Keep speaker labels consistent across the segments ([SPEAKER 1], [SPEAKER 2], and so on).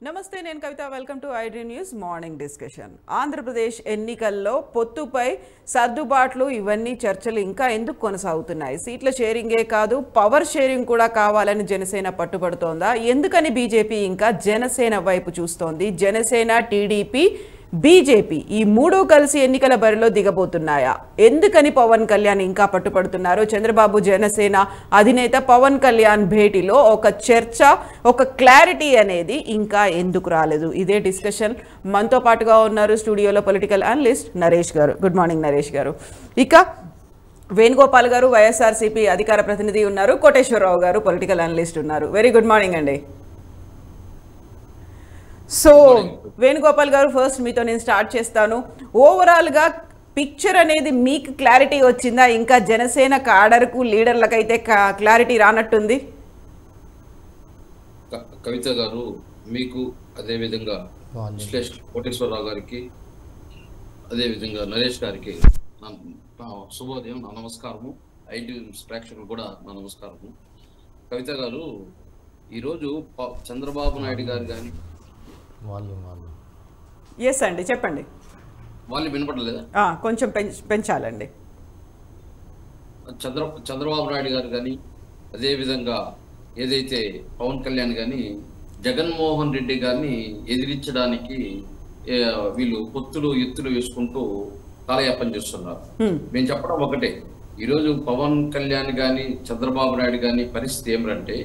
[SPEAKER 1] నమస్తే నేను Kavitha welcome to iDream news morning discussion. Andhra Pradesh ఎన్నికల్లో పొత్తుపై సర్దుబాట్లు ఇవన్నీ చర్చలు ఇంకా ఎందుకు కొనసాగుతున్నాయి? సీట్ల షేరింగే కాదు పవర్ షేరింగ్ కూడా కావాలని జనసేన పట్టుబడుతోందా? ఎందుకని బీజేపీ ఇంకా జనసేన వైపు చూస్తోంది? జనసేన, టీడీపీ, బీజేపీ ఈ మూడు కలిసి ఎన్నికల బరిలో దిగబోతున్నాయా? ఎందుకని పవన్ కళ్యాణ్ ఇంకా పట్టుపడుతున్నారు? చంద్రబాబు జనసేన అధినేత పవన్ కళ్యాణ్ భేటీలో ఒక చర్చ, ఒక క్లారిటీ అనేది ఇంకా ఎందుకు రాలేదు? ఇదే డిస్కషన్. మనతో పాటుగా ఉన్నారు స్టూడియోలో పొలిటికల్ అనలిస్ట్ నరేష్ గారు. గుడ్ మార్నింగ్ నరేష్ గారు. ఇక వేణుగోపాల్ గారు వైఎస్ఆర్సీపీ అధికార ప్రతినిధి ఉన్నారు, కోటేశ్వరరావు గారు పొలిటికల్ అనలిస్ట్ ఉన్నారు. వెరీ గుడ్ మార్నింగ్ అండి. సో వేణుగోపాల్ గారు, ఫస్ట్ మీతో నేను స్టార్ట్ చేస్తాను. ఓవరాల్గా పిక్చర్ అనేది మీకు క్లారిటీ వచ్చిందా? ఇంకా జనసేన కాడర్కు లీడర్లకైతే క్లారిటీ రానట్టుంది.
[SPEAKER 2] కవిత గారు, మీకు అదేవిధంగా కోటేశ్వరరావు గారికి, అదేవిధంగా నరేష్ గారికి శుభోదయం, నా నమస్కారము. ఐటీ ప్రేక్షకులు కూడా నా నమస్కారము. కవిత గారు, ఈరోజు చంద్రబాబు నాయుడు గారు కానీ
[SPEAKER 1] ఎస్ అండి, చెప్పండి.
[SPEAKER 2] వాళ్ళు వినపడలేదా?
[SPEAKER 1] కొంచెం పెంచాలండి.
[SPEAKER 2] చంద్రబాబు నాయుడు గారు కానీ, అదేవిధంగా ఏదైతే పవన్ కళ్యాణ్ కానీ జగన్మోహన్ రెడ్డి గారిని ఎదిరించడానికి వీళ్ళు పొత్తులు ఎత్తులు వేసుకుంటూ కాలయాపన చేస్తున్నారు. మేము చెప్పడం ఒకటే, ఈరోజు పవన్ కళ్యాణ్ కానీ చంద్రబాబు నాయుడు కానీ పరిస్థితి ఏమిటంటే,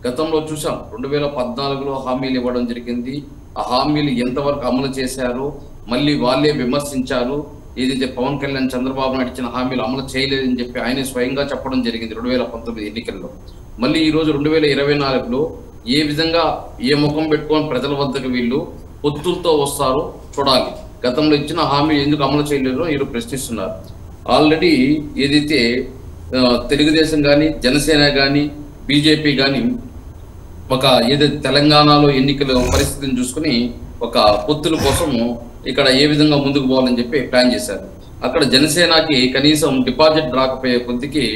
[SPEAKER 2] గతంలో చూసాం 2014లో హామీలు ఇవ్వడం జరిగింది. ఆ హామీలు ఎంతవరకు అమలు చేశారు, మళ్ళీ వాళ్ళే విమర్శించారు. ఏదైతే పవన్ కళ్యాణ్ చంద్రబాబు నాయుడు ఇచ్చిన హామీలు అమలు చేయలేదని చెప్పి ఆయన స్వయంగా చెప్పడం జరిగింది 2019 ఎన్నికల్లో. మళ్ళీ ఈరోజు 2024లో ఏ విధంగా ఏ ముఖం పెట్టుకొని ప్రజల వద్దకు వీళ్ళు పొత్తులతో వస్తారో చూడాలి. గతంలో ఇచ్చిన హామీలు ఎందుకు అమలు చేయలేదో వీళ్ళు ప్రశ్నిస్తున్నారు. ఆల్రెడీ ఏదైతే తెలుగుదేశం కానీ, జనసేన కానీ, బీజేపీ కానీ ఒక ఏదైతే తెలంగాణలో ఎన్నికల పరిస్థితిని చూసుకుని ఒక పొత్తుల కోసం ఇక్కడ ఏ విధంగా ముందుకు పోవాలని చెప్పి ప్లాన్ చేశారు. అక్కడ జనసేనకి కనీసం డిపాజిట్ రాకపోయే కొద్దికి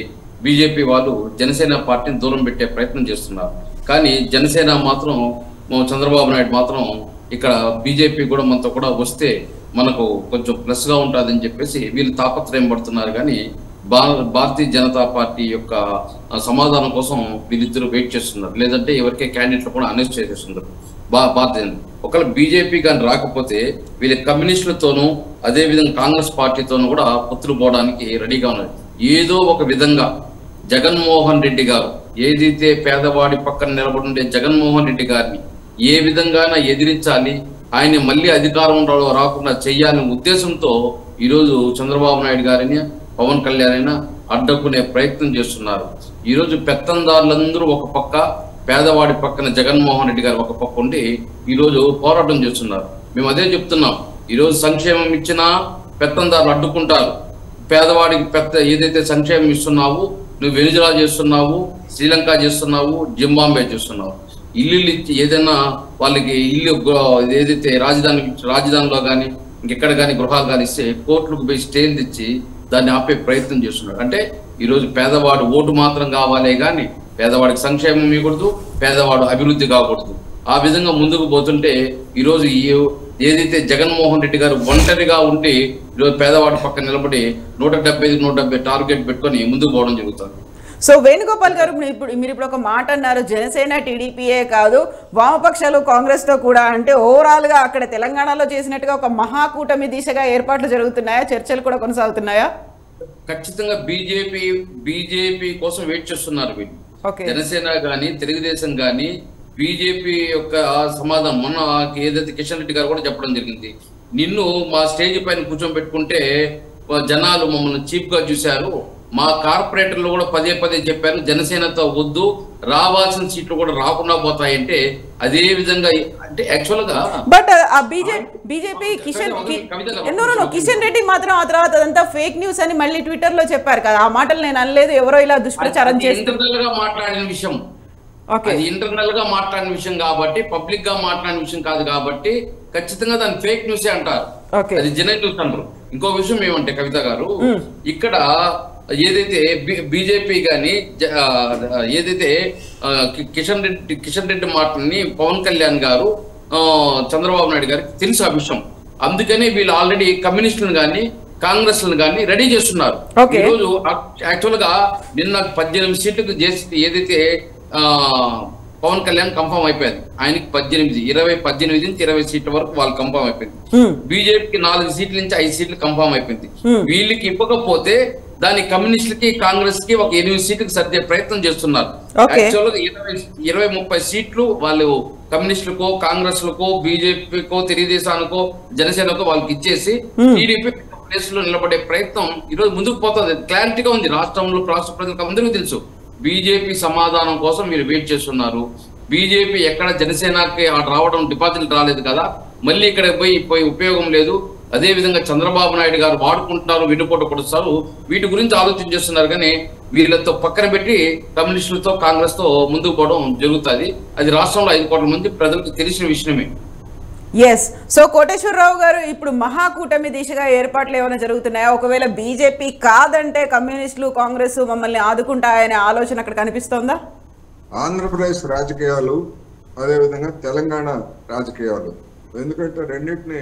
[SPEAKER 2] బీజేపీ వాళ్ళు జనసేన పార్టీని దూరం పెట్టే ప్రయత్నం చేస్తున్నారు. కానీ జనసేన మాత్రం, చంద్రబాబు నాయుడు మాత్రం ఇక్కడ బీజేపీ కూడా మనతో కూడా వస్తే మనకు కొంచెం ప్లస్గా ఉంటుందని చెప్పేసి వీళ్ళు తాపత్రయం పడుతున్నారు. కానీ భారతీయ జనతా పార్టీ యొక్క సమాధానం కోసం వీళ్ళిద్దరూ వెయిట్ చేస్తున్నారు. లేదంటే ఎవరికే క్యాండిడేట్లు కూడా అనౌన్స్ చేసేస్తున్నారు. భారతీయ ఒకవేళ బీజేపీ కానీ రాకపోతే వీళ్ళ కమ్యూనిస్టులతోనూ అదేవిధంగా కాంగ్రెస్ పార్టీతోనూ కూడా పొత్తులు పోవడానికి రెడీగా ఉన్నారు. ఏదో ఒక విధంగా జగన్మోహన్ రెడ్డి గారు ఏదైతే పేదవాడి పక్కన నిలబడి జగన్మోహన్ రెడ్డి గారిని ఏ విధంగా ఎదిరించాలి, ఆయన మళ్ళీ అధికారంలో రాకుండా చెయ్యాలనే ఉద్దేశంతో ఈరోజు చంద్రబాబు నాయుడు గారిని పవన్ కళ్యాణ్ అయినా అడ్డుకునే ప్రయత్నం చేస్తున్నారు. ఈరోజు పెత్తందారులందరూ ఒక పక్క, పేదవాడి పక్కన జగన్మోహన్ రెడ్డి గారు ఒక పక్క ఉండి ఈరోజు పోరాటం చేస్తున్నారు. మేము అదే చెప్తున్నాం, ఈరోజు సంక్షేమం ఇచ్చినా పెత్తందారులు అడ్డుకుంటారు. పేదవాడికి ఏదైతే సంక్షేమం ఇస్తున్నావు, నువ్వు వెనిజులా చేస్తున్నావు, శ్రీలంక చేస్తున్నావు, జింబాంబే చేస్తున్నావు. ఇల్లు ఇచ్చి ఏదైనా వాళ్ళకి ఇల్లు ఏదైతే రాజధానిలో కానీ ఇంకెక్కడ కానీ గృహాలు కానీ ఇస్తే కోర్టులకు పోయి స్టేలు తెచ్చి దాన్ని ఆపే ప్రయత్నం చేస్తున్నాడు. అంటే ఈరోజు పేదవాడు ఓటు మాత్రం కావాలే కానీ పేదవాడికి సంక్షేమం ఇవ్వకూడదు, పేదవాడు అభివృద్ధి కాకూడదు. ఆ విధంగా ముందుకు పోతుంటే ఈరోజు ఏదైతే జగన్మోహన్ రెడ్డి గారు ఒంటరిగా ఉండి ఈరోజు పేదవాడి పక్కన నిలబడి 170 టార్గెట్ పెట్టుకొని ముందుకు పోవడం జరుగుతుంది.
[SPEAKER 1] సో వేణుగోపాల్ గారు, మీరు ఇప్పుడు ఒక మాట అన్నారు, జనసేన టీడీపీయే కాదు వామపక్షాలు కాంగ్రెస్తో కూడా, అంటే ఓవరాల్గా అక్కడ తెలంగాణలో చేసినట్టుగా ఒక మహాకూటమి దిశగా ఏర్పాట్లు జరుగుతున్నాయా? చర్చలు కూడా కొనసాగుతున్నాయా?
[SPEAKER 2] ఖచ్చితంగా బీజేపీ కోసం వెయిట్ చేస్తున్నారు వీళ్ళు. జనసేన కానీ, తెలుగుదేశం కానీ బీజేపీ యొక్క సమాధానం మొన్న ఏదైతే కిషన్ రెడ్డి గారు కూడా చెప్పడం జరిగింది. నిన్ను మా స్టేజ్ పైన కూర్చోబెట్టుకుంటే జనాలు మమ్మల్ని చీప్ గా చూశారు, మా కార్పొరేటర్లు కూడా పదే చెప్పారు జనసేనతో వద్దు, రావాల్సిన సీట్లు కూడా రాకుండా పోతాయంటే అదే విధంగా అంటే యాక్చువల్ గా
[SPEAKER 1] బట్ బీజేపీ కిషన్ రెడ్డి మాత్రం ఆ తర్వాత అదంతా ఫేక్ న్యూస్ అని మళ్ళీ ట్విట్టర్ లో చెప్పారు కదా. ఆ మాటలు నేను అనలేదు, ఎవరో ఇలా దుష్ప్రచారం చేసి
[SPEAKER 2] ఇంటర్నల్ గా మాట్లాడిన విషయం, అది ఇంటర్నల్ గా మాట్లాడిన విషయం కాబట్టి, పబ్లిక్ గా మాట్లాడిన విషయం కాదు కాబట్టి ఖచ్చితంగా దాన్ని ఫేక్ న్యూసే అంటారు, అది జెన్యూన్ న్యూస్ అంటారు. ఇంకో విషయం ఏమంటే కవిత గారు, ఇక్కడ ఏదైతే బీజేపీ కానీ ఏదైతే కిషన్ రెడ్డి మాటని పవన్ కళ్యాణ్ గారు చంద్రబాబు నాయుడు గారికి తెలుసు ఆ విషయం. అందుకని వీళ్ళు ఆల్రెడీ కమ్యూనిస్టులను కానీ కాంగ్రెస్లను కానీ రెడీ చేస్తున్నారు. ఈ రోజు యాక్చువల్ గా నిన్న 18 సీట్లకు ఏదైతే పవన్ కళ్యాణ్ కన్ఫర్మ్ అయిపోయింది. ఆయనకి 18 నుంచి 20 సీట్ల వరకు వాళ్ళు కన్ఫర్మ్ అయిపోయింది. బీజేపీకి 4 సీట్ల నుంచి 5 సీట్లు కన్ఫర్మ్ అయిపోయింది. వీళ్ళకి ఇవ్వకపోతే దాని కమ్యూనిస్టులకి కాంగ్రెస్ కి ఒక 8 సీట్లకు సర్దే ప్రయత్నం చేస్తున్నారు. యాక్చువల్ గా 20-30 సీట్లు వాళ్ళు కమ్యూనిస్టులకో కాంగ్రెస్లకో బీజేపీకో తెలుగుదేశానికో జనసేనకో వాళ్ళకి ఇచ్చేసి టీడీపీ ప్లేస్ లో నిలబడే ప్రయత్నం ఈ రోజు ముందుకు పోతుంది. క్లారిటీగా ఉంది. రాష్ట్రంలో రాష్ట్ర ప్రజలకు అందరికీ తెలుసు. బీజేపీ సమాధానం కోసం మీరు వెయిట్ చేస్తున్నారు. బీజేపీ ఎక్కడ జనసేనకి రావడం డిపాజిట్లు రాలేదు కదా, మళ్ళీ ఇక్కడ పోయి ఉపయోగం లేదు. అదే విధంగా చంద్రబాబు నాయుడు గారు వాడుకుంటున్నారు, వెన్నుపోటు కొడుస్తారు. వీటి గురించి ఆలోచన చేస్తున్నారు. కానీ వీళ్ళతో పక్కన పెట్టి కమ్యూనిస్టులతో కాంగ్రెస్ తో ముందుకు పోవడం జరుగుతుంది. అది రాష్ట్రంలో 5 కోట్ల మంది ప్రజలకు తెలిసిన విషయమే.
[SPEAKER 1] ఎస్. సో కోటేశ్వరరావు గారు, ఇప్పుడు మహాకూటమి దిశగా ఏర్పాట్లు ఏమైనా జరుగుతున్నాయా? ఒకవేళ బీజేపీ కాదంటే కమ్యూనిస్టులు కాంగ్రెస్ మమ్మల్ని ఆదుకుంటాయనే ఆలోచన అక్కడ కనిపిస్తోందా?
[SPEAKER 3] ఆంధ్రప్రదేశ్ రాజకీయాలు, అదేవిధంగా తెలంగాణ రాజకీయాలు, ఎందుకంటే రెండింటిని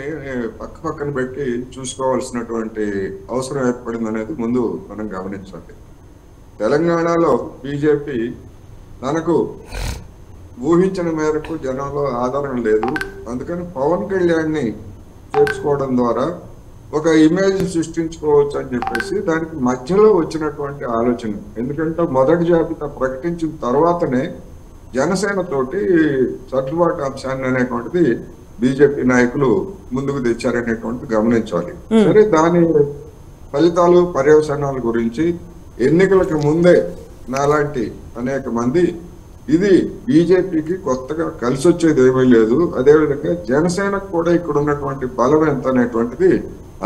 [SPEAKER 3] పక్కన పెట్టి చూసుకోవాల్సినటువంటి అవసరం ఏర్పడింది అనేది ముందు మనం గమనించాలి. తెలంగాణలో బీజేపీ తనకు ఊహించిన మేరకు జనంలో ఆదరణ లేదు. అందుకని పవన్ కళ్యాణ్ని చేర్చుకోవడం ద్వారా ఒక ఇమేజ్ సృష్టించుకోవచ్చు అని చెప్పేసి దానికి మధ్యలో వచ్చినటువంటి ఆలోచన. ఎందుకంటే మొదటి జాబితా ప్రకటించిన తర్వాతనే జనసేన తోటి సర్దుబాటు అంశాన్ని అనేటువంటిది బీజేపీ నాయకులు ముందుకు తెచ్చారనేటువంటిది గమనించాలి. సరే, దాని ఫలితాలు పర్యవసానాల గురించి ఎన్నికలకు ముందే నాలాంటి అనేక మంది ఇది బీజేపీకి కొత్తగా కలిసి వచ్చేది ఏమీ లేదు, అదేవిధంగా జనసేనకు కూడా ఇక్కడ ఉన్నటువంటి బలం ఎంత అనేటువంటిది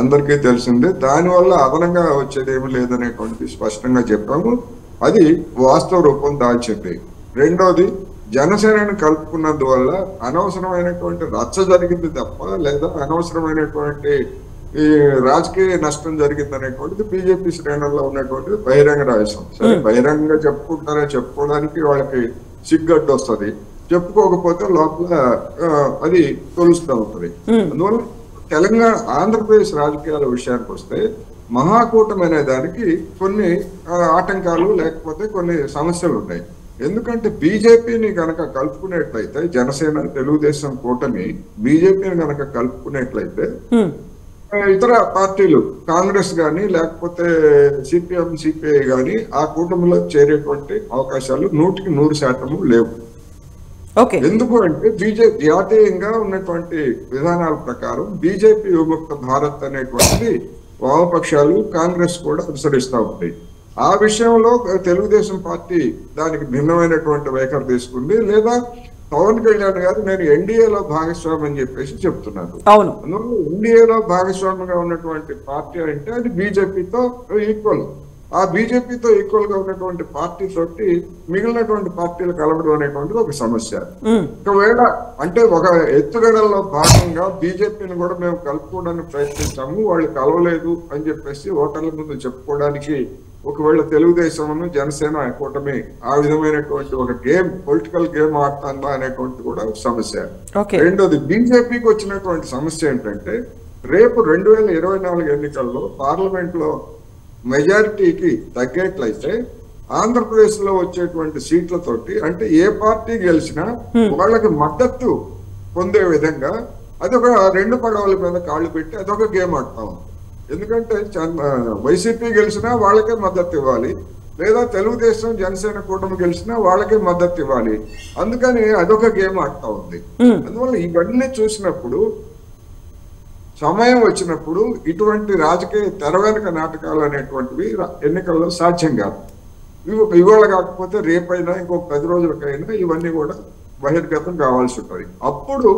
[SPEAKER 3] అందరికీ తెలిసిందే, దానివల్ల అదనంగా వచ్చేది ఏమీ లేదనేటువంటిది స్పష్టంగా చెప్పాము. అది వాస్తవ రూపం దాల్చింది. రెండోది, జనసేనను కలుపుకున్నందువల్ల అనవసరమైనటువంటి రచ్చ జరిగింది తప్ప, లేదా అనవసరమైనటువంటి ఈ రాజకీయ నష్టం జరిగింది అనేటువంటిది బీజేపీ శ్రేణుల్లో ఉన్నటువంటిది బహిరంగ రహస్యం. సరే, బహిరంగంగా చెప్పుకోవడానికి వాళ్ళకి సిగ్గడ్డు వస్తుంది, చెప్పుకోకపోతే లోపల అది తొలుస్తూ ఉంటుంది. అందువల్ల ఆంధ్రప్రదేశ్ రాజకీయాల విషయానికి వస్తే మహాకూటమి అనే దానికి కొన్ని ఆటంకాలు లేకపోతే కొన్ని సమస్యలు ఉన్నాయి. ఎందుకంటే బీజేపీని కనుక కలుపుకునేట్లయితే, జనసేన తెలుగుదేశం కూటమి బీజేపీని కనుక కలుపుకునేట్లయితే ఇతర పార్టీలు కాంగ్రెస్ గాని లేకపోతే సిపిఎం సిపిఐ గాని ఆ కూటమిలో చేరేటువంటి అవకాశాలు 100% లేవు. ఎందుకు అంటే బీజేపీ జాతీయంగా ఉన్నటువంటి విధానాల ప్రకారం బీజేపీ విముక్త భారత్ అనేటువంటిది వామపక్షాలు కాంగ్రెస్ కూడా అనుసరిస్తూ ఉంటాయి. ఆ విషయంలో తెలుగుదేశం పార్టీ దానికి భిన్నమైనటువంటి వైఖరి తీసుకుంది. లేదా పవన్ కళ్యాణ్ గారు నేను ఎన్డీఏలో భాగస్వామి అని చెప్పేసి చెప్తున్నారు. అందువల్ల ఎన్డీఏలో భాగస్వామిగా ఉన్నటువంటి పార్టీ అంటే అది బీజేపీతో ఈక్వల్. ఆ బీజేపీతో ఈక్వల్ గా ఉన్నటువంటి పార్టీ తోటి మిగిలినటువంటి పార్టీలు కలవడం అనేటువంటిది ఒక సమస్య. ఒకవేళ అంటే ఒక ఎత్తుగడల్లో భాగంగా బీజేపీని కూడా మేము కలుపుకోవడానికి ప్రయత్నించాము, వాళ్ళు కలవలేదు అని చెప్పేసి ఓటర్ల ముందు చెప్పుకోవడానికి ఒకవేళ తెలుగుదేశం జనసేన కూటమి ఆ విధమైనటువంటి ఒక పొలిటికల్ గేమ్ ఆడుతుందా అనేటువంటి కూడా సమస్య. రెండోది, బీజేపీకి వచ్చినటువంటి సమస్య ఏంటంటే రేపు 2024 ఎన్నికల్లో పార్లమెంట్ లో మెజారిటీకి తగ్గేట్లయితే ఆంధ్రప్రదేశ్ లో వచ్చేటువంటి సీట్లతోటి అంటే ఏ పార్టీ గెలిచినా వాళ్ళకి మద్దతు పొందే విధంగా అదొక 2 పడవల మీద కాళ్ళు పెట్టి అదొక గేమ్ ఆడుతా ఉంది. ఎందుకంటే వైసీపీ గెలిచినా వాళ్ళకే మద్దతు ఇవ్వాలి, లేదా తెలుగుదేశం జనసేన కూటమి గెలిచినా వాళ్ళకే మద్దతు ఇవ్వాలి. అందుకని అదొక గేమ్ ఆడుతా ఉంది. అందువల్ల ఇవన్నీ చూసినప్పుడు సమయం వచ్చినప్పుడు ఇటువంటి రాజకీయ తెర వెనుక నాటకాలు అనేటువంటివి ఎన్నికల్లో సాధ్యం కాదు. ఇవాళ కాకపోతే రేపైనా ఇంకొక 10 రోజులకైనా ఇవన్నీ కూడా బహిర్గతం కావాల్సి ఉంటుంది. అప్పుడు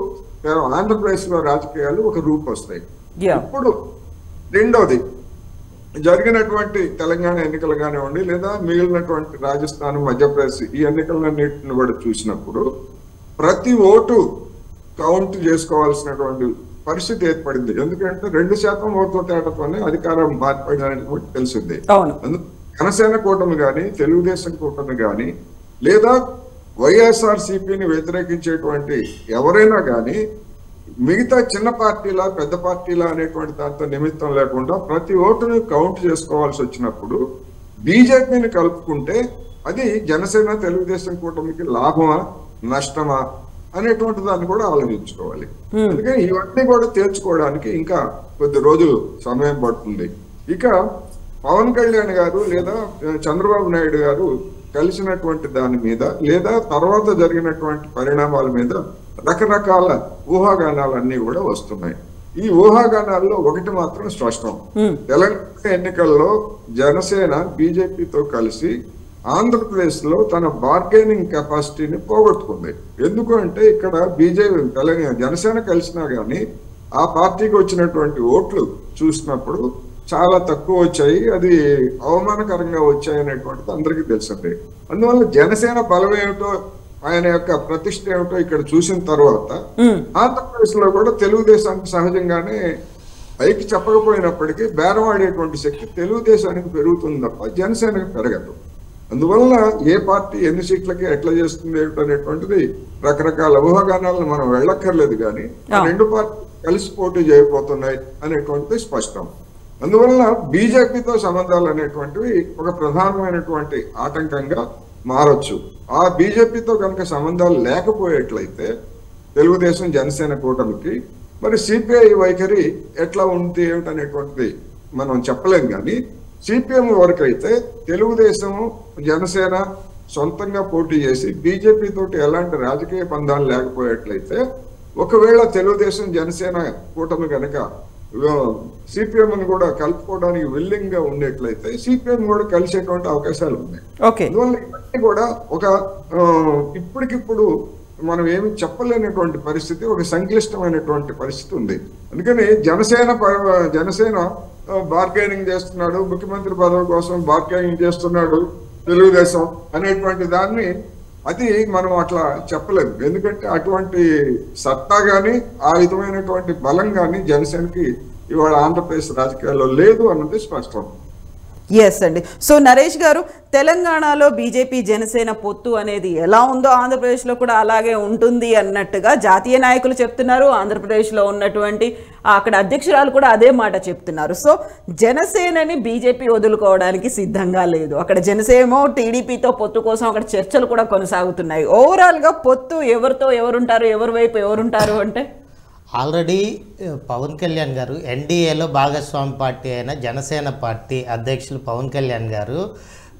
[SPEAKER 3] ఆంధ్రప్రదేశ్ లో రాజకీయాలు ఒక రూపు వస్తాయి. ఇప్పుడు రెండోది, జరిగినటువంటి తెలంగాణ ఎన్నికలు కానివ్వండి లేదా మిగిలినటువంటి రాజస్థాన్ మధ్యప్రదేశ్ ఈ ఎన్నికలన్నింటిని కూడా చూసినప్పుడు ప్రతి ఓటు కౌంట్ చేసుకోవాల్సినటువంటి పరిస్థితి ఏర్పడింది. ఎందుకంటే 2% ఓట్ల తేడాతోనే అధికారం మారిపోయిందని కూడా తెలిసింది. జనసేన కూటమి కానీ తెలుగుదేశం కూటమి కానీ లేదా వైఎస్ఆర్సీపీని వ్యతిరేకించేటువంటి ఎవరైనా కానీ మిగతా చిన్న పార్టీలా పెద్ద పార్టీలా అనేటువంటి దాంతో నిమిత్తం లేకుండా ప్రతి ఓటుని కౌంట్ చేసుకోవాల్సి వచ్చినప్పుడు బీజేపీని కలుపుకుంటే అది జనసేన తెలుగుదేశం కూటమికి లాభమా నష్టమా అనేటువంటి దాన్ని కూడా ఆలోచించుకోవాలి. అందుకని ఇవన్నీ కూడా తేల్చుకోవడానికి ఇంకా కొద్ది రోజులు సమయం పడుతుంది. ఇక పవన్ కళ్యాణ్ గారు లేదా చంద్రబాబు నాయుడు గారు కలిసినటువంటి దాని మీద లేదా తర్వాత జరిగినటువంటి పరిణామాల మీద రకరకాల ఊహాగానాలన్నీ కూడా వస్తున్నాయి. ఈ ఊహాగానాల్లో ఒకటి మాత్రం స్పష్టం. తెలంగాణ ఎన్నికల్లో జనసేన బీజేపీతో కలిసి ఆంధ్రప్రదేశ్ లో తన బార్గెనింగ్ కెపాసిటీని పోగొట్టుకుంది. ఎందుకు అంటే ఇక్కడ తెలంగాణ జనసేన కలిసినా గానీ ఆ పార్టీకి వచ్చినటువంటి ఓట్లు చూసినప్పుడు చాలా తక్కువ వచ్చాయి, అది అవమానకరంగా వచ్చాయి అనేటువంటిది అందరికీ తెలిసింది. అందువల్ల జనసేన బలం ఏమిటో ఆయన యొక్క ప్రతిష్ట ఏమిటో ఇక్కడ చూసిన తర్వాత ఆంధ్రప్రదేశ్ లో కూడా తెలుగుదేశానికి సహజంగానే పైకి చెప్పకపోయినప్పటికీ బేరవాడేటువంటి శక్తి తెలుగుదేశానికి పెరుగుతుంది తప్ప జనసేనకి పెరగదు. అందువల్ల ఏ పార్టీ ఎన్ని సీట్లకి ఎట్లా చేస్తుంది ఏమిటనేటువంటిది రకరకాల ఊహాగానాలను మనం వెళ్ళక్కర్లేదు, కానీ రెండు పార్టీలు కలిసి పోటీ చేయబోతున్నాయి అనేటువంటిది స్పష్టం. అందువల్ల బీజేపీతో సంబంధాలు అనేటువంటివి ఒక ప్రధానమైనటువంటి ఆటంకంగా మారొచ్చు. ఆ బీజేపీతో కనుక సంబంధాలు లేకపోయేట్లయితే తెలుగుదేశం జనసేన కూటమికి మరి సిపిఐ వైఖరి ఎట్లా ఉంది ఏమిటనేటువంటిది మనం చెప్పలేం. కానీ సిపిఎం వరకు అయితే తెలుగుదేశం జనసేన సొంతంగా పోటీ చేసి బీజేపీ తోటి ఎలాంటి రాజకీయ బంధాలు లేకపోయేట్లయితే ఒకవేళ తెలుగుదేశం జనసేన కూటమి కనుక సిపిఎం కూడా కలుపుకోవడానికి విల్లింగ్ గా ఉండేట్లయితే సిపిఎం కూడా కలిసేటువంటి అవకాశాలు ఉన్నాయి. అందువల్ల ఇవన్నీ కూడా ఒక ఇప్పటికిప్పుడు మనం ఏమి చెప్పలేనటువంటి పరిస్థితి, ఒక సంక్లిష్టమైనటువంటి పరిస్థితి ఉంది. అందుకని జనసేన బార్గెనింగ్ చేస్తున్నాడు, ముఖ్యమంత్రి పదవి కోసం బార్గెనింగ్ చేస్తున్నాడు తెలుగుదేశం అనేటువంటి దాన్ని అది మనం అట్లా చెప్పలేదు. ఎందుకంటే అటువంటి సత్తా గాని ఆ విధమైనటువంటి బలం గాని జనసేనకి ఇవాళ ఆంధ్రప్రదేశ్ రాజకీయాల్లో లేదు అన్నది స్పష్టం.
[SPEAKER 1] ఎస్ అండి. సో నరేష్ గారు, తెలంగాణలో బీజేపీ జనసేన పొత్తు అనేది ఎలా ఉందో ఆంధ్రప్రదేశ్లో కూడా అలాగే ఉంటుంది అన్నట్టుగా జాతీయ నాయకులు చెప్తున్నారు. ఆంధ్రప్రదేశ్లో ఉన్నటువంటి అక్కడ అధ్యక్షురాలు కూడా అదే మాట చెప్తున్నారు. సో జనసేనని బీజేపీ వదులుకోవడానికి సిద్ధంగా లేదు. అక్కడ జనసేన టీడీపీతో పొత్తు కోసం అక్కడ చర్చలు కూడా కొనసాగుతున్నాయి. ఓవరాల్గా పొత్తు ఎవరితో ఎవరుంటారు, ఎవరి వైపు ఎవరుంటారు అంటే
[SPEAKER 4] ఆల్రెడీ పవన్ కళ్యాణ్ గారు ఎన్డీఏలో భాగస్వామి పార్టీ అయిన జనసేన పార్టీ అధ్యక్షులు పవన్ కళ్యాణ్ గారు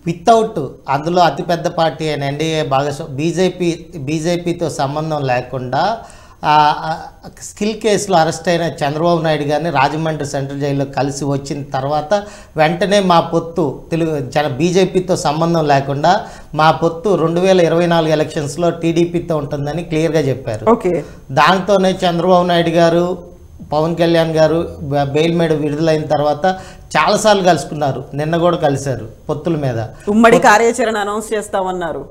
[SPEAKER 4] వితౌట్ అందులో అతిపెద్ద పార్టీ అయిన ఎన్డీఏ బీజేపీతో సంబంధం లేకుండా స్కిల్ కేసులో అరెస్ట్ అయిన చంద్రబాబు నాయుడు గారిని రాజమండ్రి సెంట్రల్ జైల్లో కలిసి వచ్చిన తర్వాత వెంటనే మా పొత్తు బీజేపీతో సంబంధం లేకుండా మా పొత్తు 2024 ఎలక్షన్స్లో టీడీపీతో ఉంటుందని క్లియర్గా చెప్పారు. దాంతోనే చంద్రబాబు నాయుడు గారు పవన్ కళ్యాణ్ గారు బెయిల్ మీద విడుదలైన తర్వాత చాలాసార్లు కలుసుకున్నారు. నిన్న కూడా కలిశారు పొత్తుల మీద.
[SPEAKER 1] ఉమ్మడి కార్యాచరణ అనౌన్స్ చేస్తామన్నారు.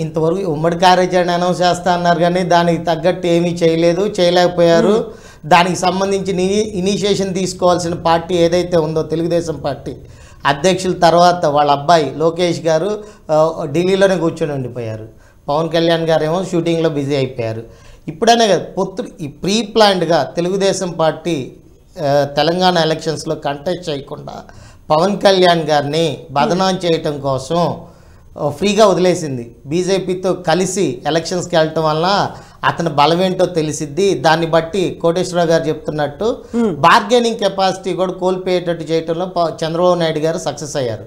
[SPEAKER 4] ఇంతవరకు ఉమ్మడి కార్యాచరణ అనౌన్స్ చేస్తా అన్నారు, కానీ దానికి తగ్గట్టు ఏమీ చేయలేకపోయారు. దానికి సంబంధించిన ఇనిషియేషన్ తీసుకోవాల్సిన పార్టీ ఏదైతే ఉందో తెలుగుదేశం పార్టీ అధ్యక్షుల తర్వాత వాళ్ళ అబ్బాయి లోకేష్ గారు ఢిల్లీలోనే కూర్చొని ఉండిపోయారు. పవన్ కళ్యాణ్ గారు ఏమో షూటింగ్లో బిజీ అయిపోయారు. ఇప్పుడైనా కదా పొత్తు ప్రీ ప్లాన్డ్గా తెలుగుదేశం పార్టీ తెలంగాణ ఎలక్షన్స్లో కంటెస్ట్ చేయకుండా పవన్ కళ్యాణ్ గారిని బదనాం చేయటం కోసం ఫ్రీగా వదిలేసింది. బీజేపీతో కలిసి ఎలక్షన్స్కి వెళ్ళటం వల్ల అతని బలమేంటో తెలిసిద్ది. దాన్ని బట్టి కోటేశ్వరరావు గారు చెప్తున్నట్టు బార్గెనింగ్ కెపాసిటీ కూడా కోల్పోయేటట్టు చేయటంలో చంద్రబాబు నాయుడు గారు సక్సెస్ అయ్యారు.